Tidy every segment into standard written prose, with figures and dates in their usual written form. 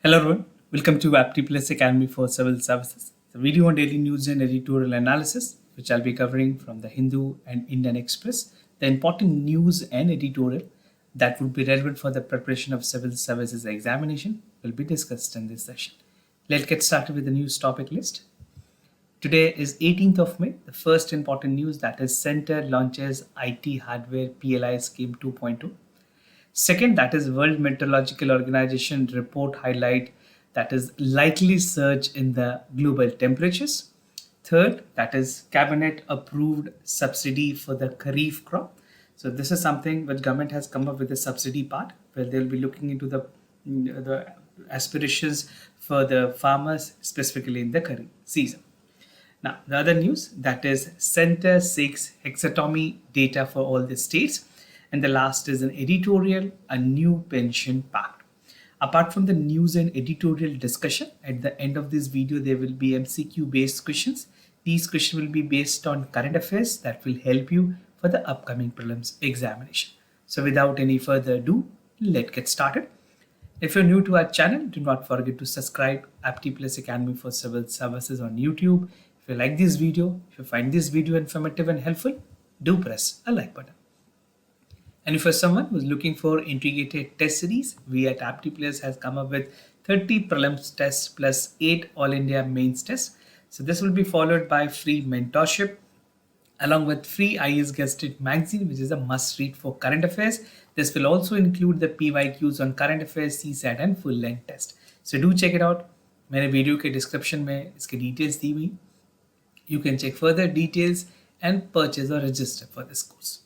Hello everyone, welcome to Apti Plus Academy for Civil Services, the video on daily news and editorial analysis, which I'll be covering from the Hindu and Indian Express, the important news and editorial that would be relevant for the preparation of civil services examination will be discussed in this session. Let's get started with the news topic list. Today is 18th of May. The first important news, that is Center launches IT hardware PLI scheme 2.0. Second, that is World Meteorological Organization report highlight, that is likely surge in the global temperatures. Third, that is cabinet approved subsidy for the kharif crop. So this is something which government has come up with the subsidy part, where they'll be looking into the aspirations for the farmers, specifically in the kharif season. Now, the other news, that is Center seeks Hysterectomy data for all the states. And the last is an editorial, a new pension pact. Apart from the news and editorial discussion, at the end of this video, there will be MCQ based questions. These questions will be based on current affairs that will help you for the upcoming prelims examination. So without any further ado, let's get started. If you're new to our channel, do not forget to subscribe Apti Plus Academy for Civil Services on YouTube. If you like this video, if you find this video informative and helpful, do press a like button. And if you're someone who's looking for integrated test series, we at Apti Plus has come up with 30 prelims tests plus 8 All India mains tests. So this will be followed by free mentorship along with free IAS Guested magazine, which is a must read for current affairs. This will also include the PYQs on current affairs, CSAT and full length test. So do check it out. मेरे video के description में इसकी details दी हुई. You can check further details and purchase or register for this course.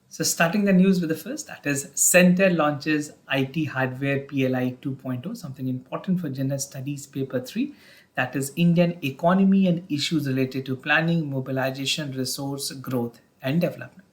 So starting the news with the first, that is Center launches IT hardware PLI 2.0, something important for General Studies paper 3, that is Indian economy and issues related to planning, mobilization, resource growth and development.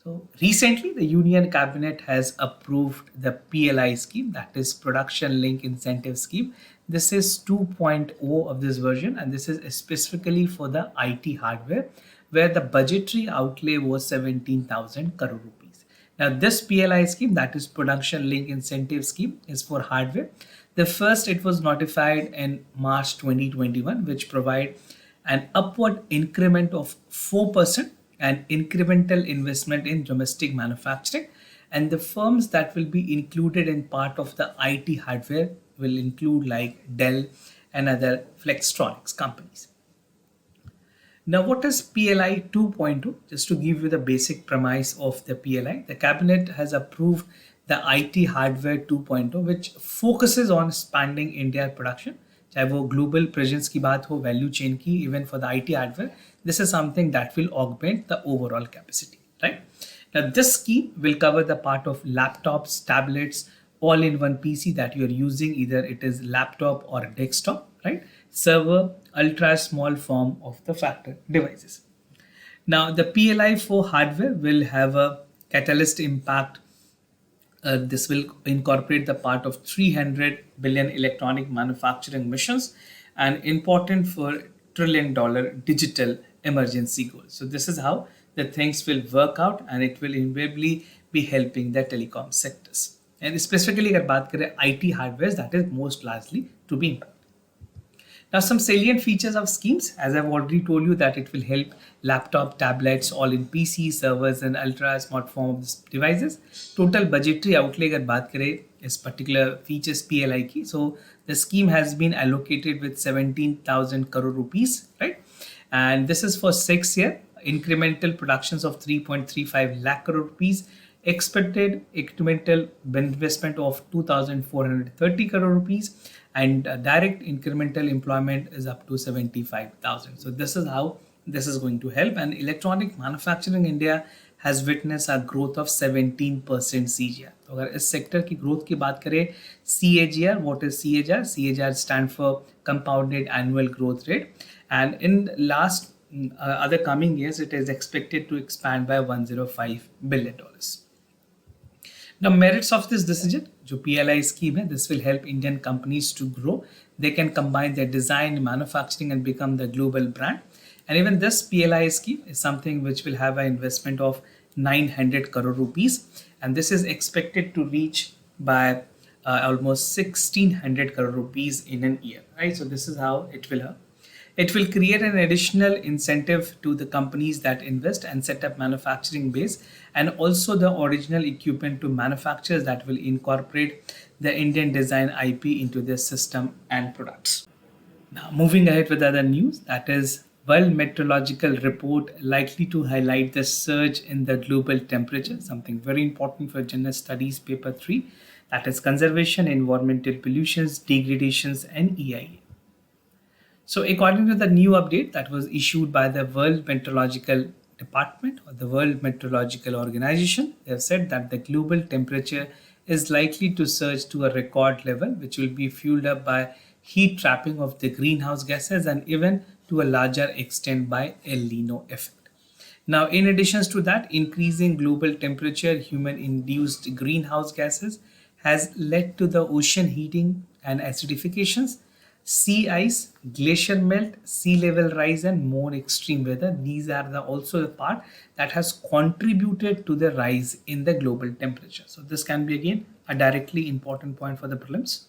So recently the Union Cabinet has approved the PLI scheme, that is Production Link Incentive Scheme. This is 2.0 of this version, and this is specifically for the IT hardware, where the budgetary outlay was 17,000 crore rupees. Now this PLI scheme, that is Production Link Incentive Scheme, is for hardware. The first, it was notified in March 2021, which provide an upward increment of 4% and incremental investment in domestic manufacturing. And the firms that will be included in part of the IT hardware will include like Dell and other Flextronics companies. Now, what is PLI 2.0? Just to give you the basic premise of the PLI, the cabinet has approved the IT hardware 2.0, which focuses on expanding India production. चाहे वो global presence की बात हो, value chain की, even for the IT hardware, this is something that will augment the overall capacity, right? Now, this scheme will cover the part of laptops, tablets, all-in-one PC that you are using, either it is laptop or desktop, right? Server, ultra small form of the factor devices. Now, the PLI for hardware will have a catalyst impact. This will incorporate the part of 300 billion electronic manufacturing missions and important for $1 trillion digital emergency goal. So this is how the things will work out, and it will invariably be helping the telecom sectors. And specifically अगर बात करें IT hardware, that is most largely to be impacted. Now, some salient features of schemes, as I've already told you, that it will help laptop, tablets, all in PC, servers and ultra smart form devices. Total budgetary outlay अगर बात करें इस particular features PLI की, so the scheme has been allocated with 17,000 crore rupees, right? And this is for 6 years. Incremental productions of 3.35 lakh crore rupees. Expected incremental investment of 2,430 crore rupees, and direct incremental employment is up to 75,000. So this is how this is going to help. And electronic manufacturing in India has witnessed a growth of 17% CAGR. तो अगर इस sector की growth की बात करें, CAGR, what is CAGR? CAGR stand for compounded annual growth rate, and in last other coming years, it is expected to expand by $105 billion. Now, merits of this decision, जो PLI scheme है, this will help Indian companies to grow. They can combine their design, manufacturing and become the global brand. And even this PLI scheme is something which will have an investment of 900 crore rupees. And this is expected to reach by almost 1600 crore rupees in an year, right? So this is how it will create an additional incentive to the companies that invest and set up manufacturing base, and also the original equipment to manufacturers that will incorporate the Indian design IP into their system and products. Now, moving ahead with other news, that is World Meteorological Report likely to highlight the surge in the global temperature, something very important for General Studies Paper 3, that is Conservation, Environmental Pollutions, Degradations, and EIA. So, according to the new update that was issued by the World Meteorological Department or the World Meteorological Organization, they have said that the global temperature is likely to surge to a record level, which will be fueled up by heat trapping of the greenhouse gases and even to a larger extent by El Nino effect. Now, in addition to that, increasing global temperature, human induced greenhouse gases has led to the ocean heating and acidifications, sea ice, glacier melt, sea level rise, and more extreme weather. These are also the part that has contributed to the rise in the global temperature. So this can be again a directly important point for the prelims.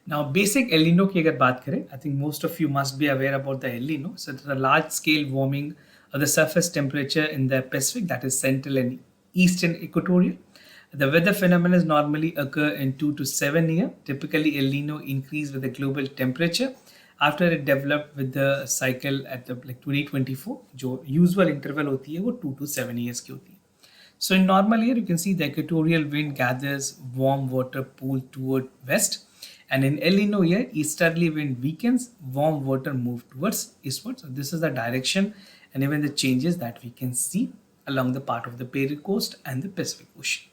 Now, basic El Nino की अगर बात करें, I think most of you must be aware about the El Nino. So, there's a large-scale warming of the surface temperature in the Pacific, that is central and eastern equatorial. The weather phenomena normally occur in 2 to 7 years. Typically, El Nino increase with the global temperature after it developed with the cycle at the like 2024. जो usual interval होती है वो 2 to 7 years की होती है. So, in normal year, you can see the equatorial wind gathers warm water pool toward west. And in El Nino year, easterly wind weakens, warm water move towards eastward. So this is the direction and even the changes that we can see along the part of the Peri Coast and the Pacific Ocean.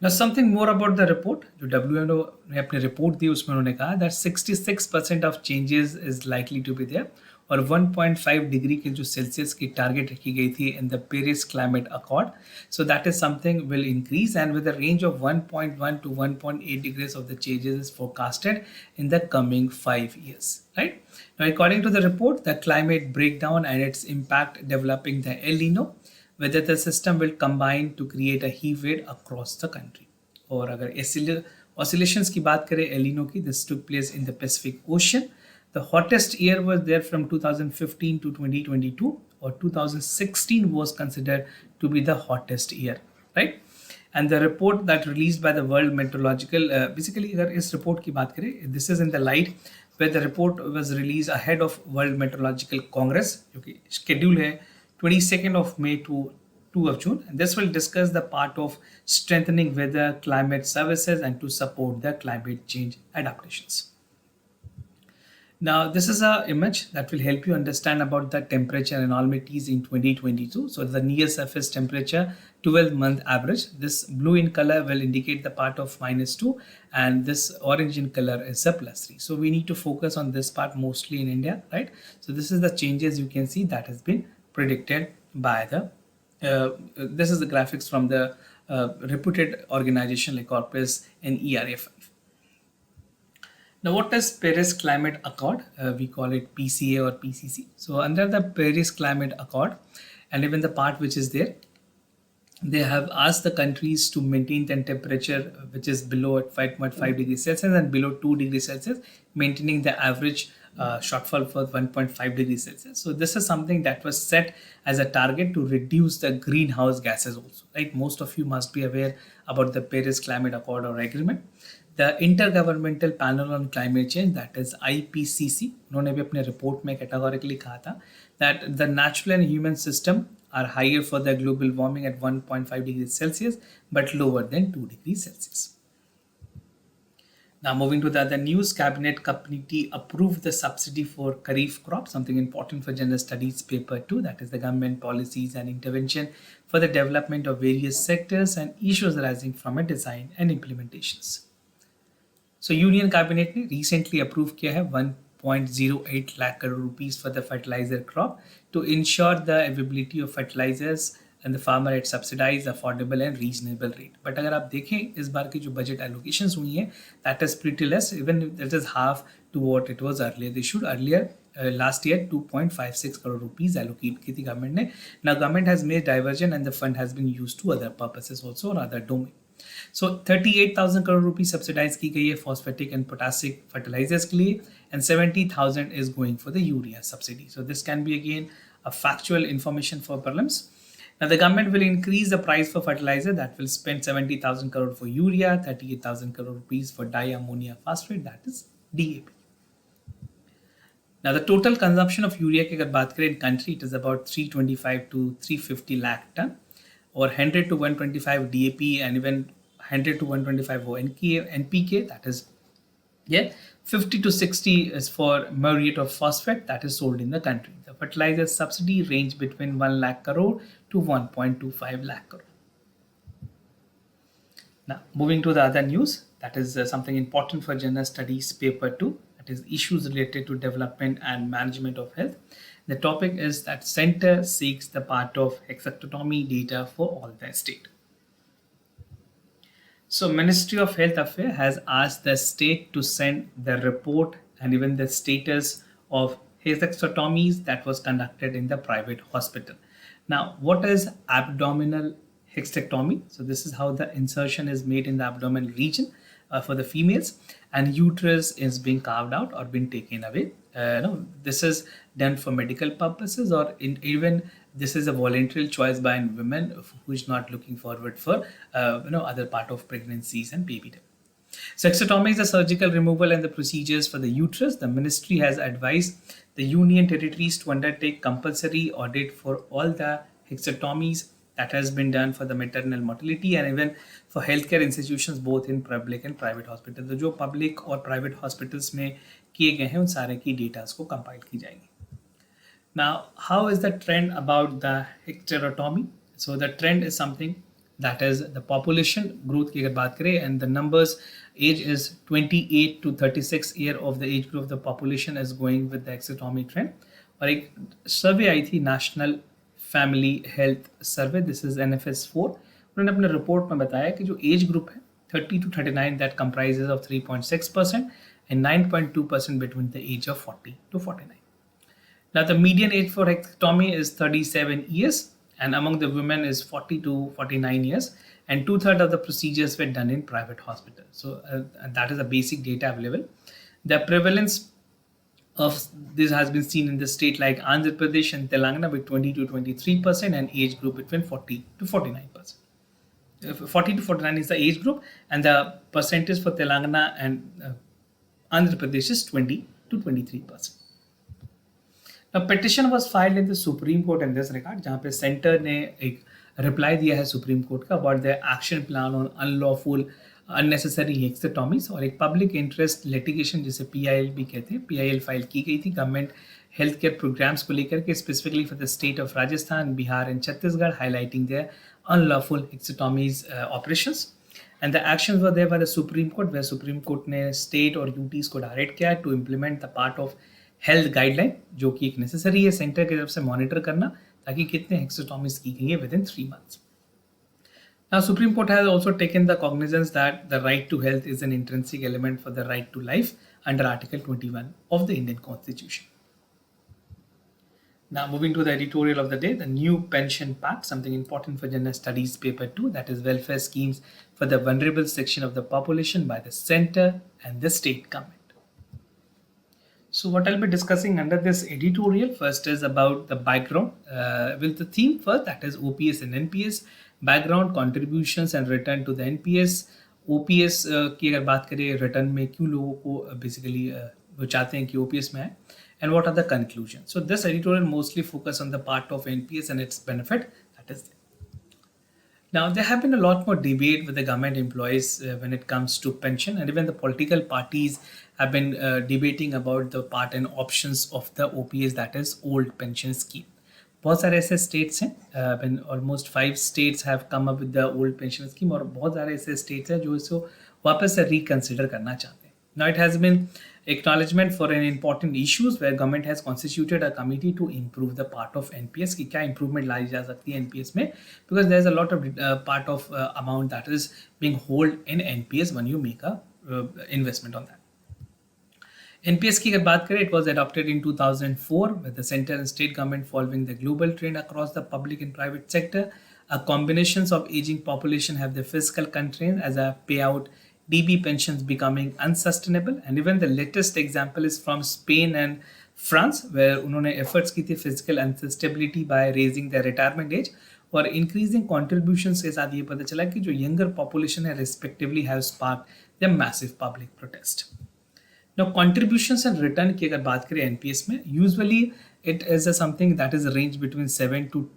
Now something more about the report. जो WMO ने अपने report दी उसमें उन्होंने कहा that 66% of changes is likely to be there और 1.5 degree के जो Celsius की टारगेट रखी गई थी in the Paris Climate Accord. So that is something will increase, and with a range of 1.1 to 1.8 degrees of the changes is forecasted in the coming 5 years. Right now, according to the report, the climate breakdown and its impact developing the El Nino, whether the system will combine to create a heat wave across the country. और अगर oscillations की बात करें El Nino की, this took place in the Pacific Ocean. The hottest year was there from 2015 to 2022, or 2016 was considered to be the hottest year, right? And the report that released by the World Meteorological, basically अगर इस report की बात करें, this is in the light where the report was released ahead of World Meteorological Congress, जो कि schedule है 22nd of May to 2 of June, and this will discuss the part of strengthening weather, climate services, and to support the climate change adaptations. Now, this is an image that will help you understand about the temperature anomalies in 2022. So, the near surface temperature 12-month average. This blue in color will indicate the part of -2, and this orange in color is a +3. So, we need to focus on this part mostly in India, right? So, this is the changes you can see that has been predicted by the. This is the graphics from the reputed organization like Corpus and ERF. Now, what is Paris Climate Accord? We call it PCA or PCC. So, under the Paris Climate Accord, and even the part which is there, they have asked the countries to maintain the temperature which is below at 5.5 degrees Celsius and below 2 degrees Celsius, maintaining the average shortfall for 1.5 degrees Celsius. So this is something that was set as a target to reduce the greenhouse gases also, right? Most of you must be aware about the Paris Climate Accord or Agreement. The Intergovernmental Panel on Climate Change, that is IPCC, उन्होंने भी अपने report में categorically कहा था that the natural and human system are higher for the global warming at 1.5 degrees Celsius but lower than 2 degrees Celsius. Now moving to the other news, Cabinet Committee approved the subsidy for kharif crop, something important for General Studies Paper 2, that is the government policies and intervention for the development of various sectors and issues arising from a design and implementations. So Union Cabinet ने recently approved किया है 1.08 lakh crore rupees for the fertilizer crop to ensure the availability of fertilizers and the farmer at subsidized, affordable and reasonable rate. But अगर आप देखें इस बार की जो budget allocations हुई हैं, that is pretty less, even if that is half to what it was earlier. They should earlier last year 2.56 crore rupees allocate की थी government ने. Now government has made diversion and the fund has been used to other purposes also or other domain. So 38,000 crore rupees subsidise की गई है phosphatic and potassic fertilisers के लिए, and 70,000 is going for the urea subsidy. So this can be again a factual information for prelims. Now the government will increase the price for fertilizer, that will spend 70,000 crore for urea, 38,000 crore rupees for diammonia phosphate, that is DAP. Now the total consumption of urea की अगर बात करें in country, it is about 325 to 350 lakh ton, or 100 to 125 DAP, and even 100 to 125 NPK, that is 50 to 60 is for muriate of phosphate that is sold in the country. The fertilizer subsidy range between 1 lakh crore to 1.25 lakh crore. Now, moving to the other news, that is something important for general studies paper 2, that is issues related to development and management of health. The topic is that center seeks the part of hysterectomy data for all the state. So Ministry of Health Affairs has asked the state to send the report and even the status of hysterectomies that was conducted in the private hospital. Now, what is abdominal hysterectomy? So this is how the insertion is made in the abdominal region for the females, and uterus is being carved out or being taken away. No, this is done for medical purposes, or even this is a voluntary choice by women who is not looking forward for other part of pregnancies and baby death. So hysterectomy is the surgical removal and the procedures for the uterus. The ministry has advised the union territories to undertake compulsory audit for all the hysterectomies that has been done for the maternal mortality, and even for healthcare institutions both in public and private hospitals. तो जो public और private hospitals में किए गए हैं उन सारे की डेटास को कंपाइल की जाएगी. Now, how is the trend about the hysterectomy? So the trend is something that is the population growth की अगर बात करें, and the numbers, age is 28 to 36 year of the age group of the population is going with the hysterectomy trend. और एक सर्वे आई थी national family health survey, this is NFS4. उन्होंने अपने report में बताया कि जो एज ग्रुप है 30 to 39 that comprises of 3.6% and 9.2% between the age of 40 to 49. Now the median age for hysterectomy is 37 years, and among the women is 40 to 49 years, and 2/3 of the procedures were done in private hospitals. So that is the basic data available. The prevalence of this has been seen in the state like Andhra Pradesh and Telangana with 20 to 23%, and age group between 40 to 49%. 40 to 49 is the age group, and the percentage for Telangana and Andhra Pradesh is 20 to 23%. Now, petition was filed in the Supreme Court in this regard, जहाँ पे centre ने एक reply दिया है supreme court का about the action plan on unlawful unnecessary hysterectomies, और एक public interest litigation जिसे PIL भी कहते हैं, PIL फाइल की गई थी गवर्नमेंट हेल्थ केयर प्रोग्राम्स को लेकर के, specifically for the state of Rajasthan, Bihar and Chhattisgarh, highlighting the unlawful hysterectomies operations. And the actions were there by the supreme court, where supreme court ने स्टेट और यूटीज को direct किया to implement the part of health guideline, जो कि एक necessary है centre की तरफ से मॉनिटर करना ताकि कितने hysterectomies की गई है with in 3 months. Now, Supreme Court has also taken the cognizance that the right to health is an intrinsic element for the right to life under Article 21 of the Indian Constitution. Now, moving to the editorial of the day, the new pension pact, something important for general studies paper 2, that is welfare schemes for the vulnerable section of the population by the center and the state government. So what I'll be discussing under this editorial first is about the background with the theme first, that is OPS and NPS, background, contributions and return to the NPS. OPS की अगर बात करें return में क्यों लोगों को basically वो चाहते हैं कि OPS में आए, and what are the conclusions. So this editorial mostly focus on the part of NPS and its benefit that is there. Now, there have been a lot more debate with the government employees when it comes to pension, and even the political parties have been debating about the part and options of the OPS, that is old pension scheme. बहुत सारे ऐसे states हैं, almost 5 states have come up with the old pension scheme, और बहुत सारे ऐसे states हैं जो इसको वापस से reconsider करना चाहते हैं. Now, it has been acknowledgement for an important issues where government has constituted a committee to improve the part of NPS कि क्या improvement लाई जा सकती है NPS में, because there is a lot of part of amount that is being hold in NPS when you make a investment on that. NPS की अगर बात करें, it was adopted in 2004 with the center and state government following the global trend across the public and private sector. A combinations of aging population have the fiscal constraints as a payout DB pensions becoming unsustainable. And even the latest example is from Spain and France, where उन्होंने efforts की थी physical unsustainability by raising the retirement age और increasing contributions के साथ ये पता चला कि जो younger population है respectively have sparked the massive public protest. Now contributions and return की अगर बात करें NPS में usually it is something that is range between 7 to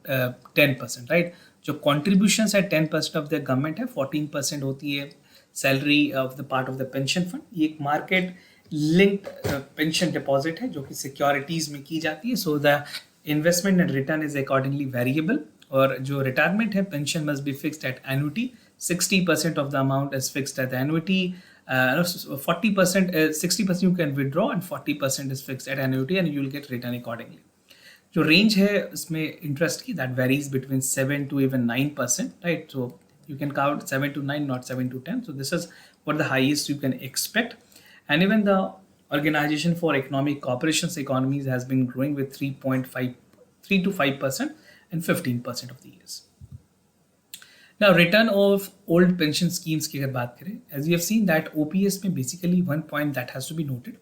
10%, right? जो contributions है 10% of the government है, 14% होती है salary of the part of the pension fund. ये एक market linked pension deposit है जो कि securities में की जाती है. So the investment and return is accordingly variable. और जो retirement है pension must be fixed at annuity. 60% of the amount is fixed at the annuity. 40%, 60% you can withdraw and 40% is fixed at annuity and you will get return accordingly. जो range है इसमें interest की that varies between 7 to even 9%, right? So you can count 7 to 9, not 7 to 10. So this is what the highest you can expect. And even the Organization for Economic Cooperation's economies has been growing with 3 to 5% and 15% of the years. Now, return of old pension schemes की अगर बात करें, as we have seen that OPS में basically one point that has to be noted.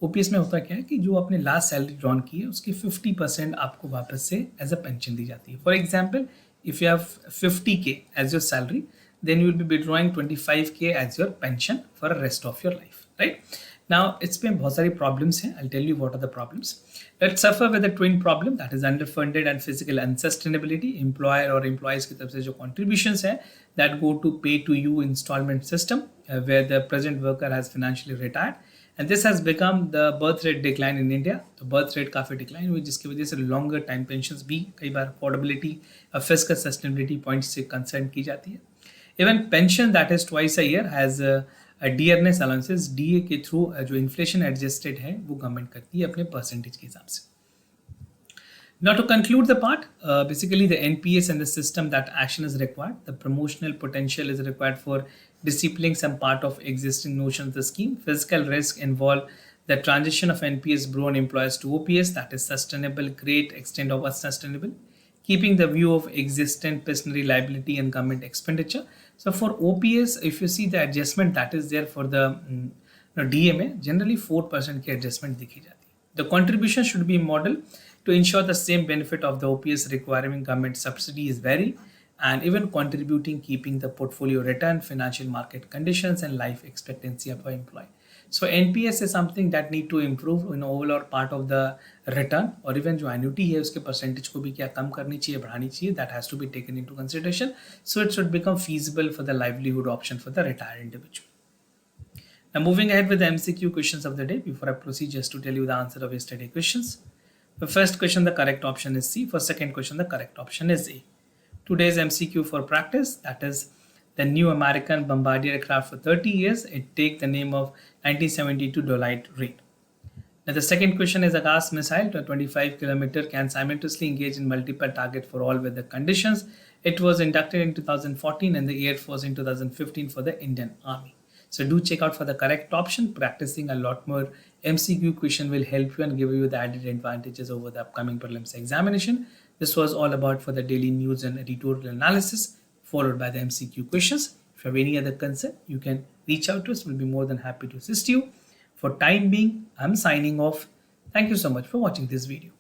OPS में होता क्या है कि जो आपने last salary drawn की है उसकी 50% आपको वापस से as a pension दी जाती है. For example, if you have 50k as your salary, then you will be withdrawing 25k as your pension for the rest of your life, right? Now, it's been बहुत सारी problems हैं. I'll tell you what are the problems. Let's suffer with a twin problem, that is underfunded and physical unsustainability. Employer or employees की तरफ से जो contributions हैं that go to pay to you installment system where the present worker has financially retired. And this has become the birth rate decline in India. तो birth rate काफ़ी decline हुई जिसकी वजह से longer time pensions भी कई बार affordability और fiscal sustainability points से concern की जाती है. Even pension that is twice a year has adherence allowances DA के थ्रू जो इन्फ्लेशन एडजस्टेड है वो गवर्नमेंट करती है अपने परसेंटेज के हिसाब से. Now to conclude the part, basically the NPS and the system that action is required. The promotional potential is required for disciplining some part of existing notions of the scheme. Physical risk involve the transition of NPS born employers to OPS, that is sustainable, great extent of unsustainable. Keeping the view of existent personal liability and government expenditure. So for OPS, if you see the adjustment that is there for the DMA, generally 4% की adjustment दिखी जाती है. The contribution should be model to ensure the same benefit of the OPS requiring government subsidy is vary and even contributing keeping the portfolio return, financial market conditions and life expectancy of the employee. So NPS is something that need to improve in overall part of the return और even जो annuity है उसके percentage को भी क्या कम करनी चाहिए बढ़ानी चाहिए, that has to be taken into consideration so it should become feasible for the livelihood option for the retired individual. Now moving ahead with the MCQ questions of the day. Before I proceed, just to tell you the answer of yesterday questions. The first question, the correct option is C. For second question, the correct option is A. Today's MCQ for practice, that is the new American Bombardier aircraft for 30 years. It takes the name of 1972 Dolight Raid. Now the second question is Akash missile to 25 km can simultaneously engage in multiple target for all weather conditions. It was inducted in 2014 and the Air Force in 2015 for the Indian Army. So do check out for the correct option. Practicing a lot more MCQ question will help you and give you the added advantages over the upcoming prelims examination. This was all about for the daily news and editorial analysis followed by the MCQ questions. If you have any other concern, you can reach out to us. We'll be more than happy to assist you. For time being, I'm signing off. Thank you so much for watching this video.